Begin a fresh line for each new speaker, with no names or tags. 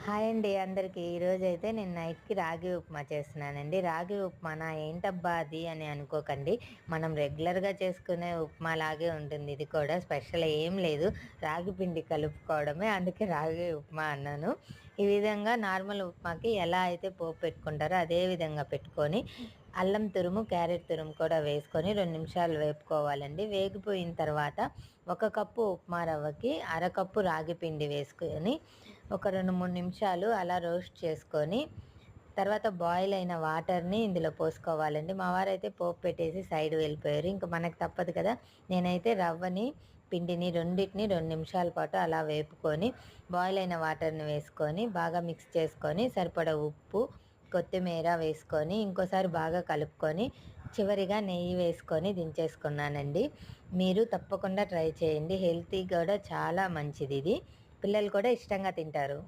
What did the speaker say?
Hi అండి అందరికీ. ఈరోజైతే నేను నైట్‌కి రాగి ఉప్మా చేస్తున్నానండి. రాగి ఉప్మానా ఏంటబ్బా అది అని అనుకోకండి. మనం రెగ్యులర్‌గా చేసుకునే ఉప్మా లాగే ఉంటుంది ఇది కూడా. స్పెషల్ ఏం లేదు. రాగి పిండి కలుపుకోవడమే. అందుకే రాగి ఉప్మా అన్నాను. ఈ విధంగా నార్మల్ ఉప్మాకి ఎలా అయితే పోపు పెట్టుకుంటారో అదే విధంగా పెట్టుకొని, అల్లం తురుము, క్యారెట్ తురుము కూడా వేసుకొని 2 నిమిషాలు వేపుకోవాలండి. వేగిపోయిన తర్వాత ఒక కప్పు ఉప్మా రవ్వకి అరకప్పు రాగి పిండి వేసుకొని ఒక 2, 3 నిమిషాలు అలా రోస్ట్ చేసుకొని, తర్వాత బాయిల్ అయిన వాటర్‌ని ఇందులో పోసుకోవాలండి. మా వారైతే పోపు పెట్టేసి సైడ్ వెళ్ళిపోయారు. ఇంక మనకు తప్పదు కదా! నేనైతే రవ్వని, పిండిని రెండిటిని 2 నిమిషాల పాటు అలా వేపుకొని, బాయిల్ అయిన వాటర్‌ని వేసుకొని, బాగా మిక్స్ చేసుకొని, సరిపడా ఉప్పు, కొత్తిమీర వేసుకొని, ఇంకోసారి బాగా కలుపుకొని, చివరిగా నెయ్యి వేసుకొని దించేసుకున్నానండి. మీరు తప్పకుండా ట్రై చేయండి. హెల్తీ కూడా చాలా మంచిదిది. పిల్లలు కూడా ఇష్టంగా తింటారు.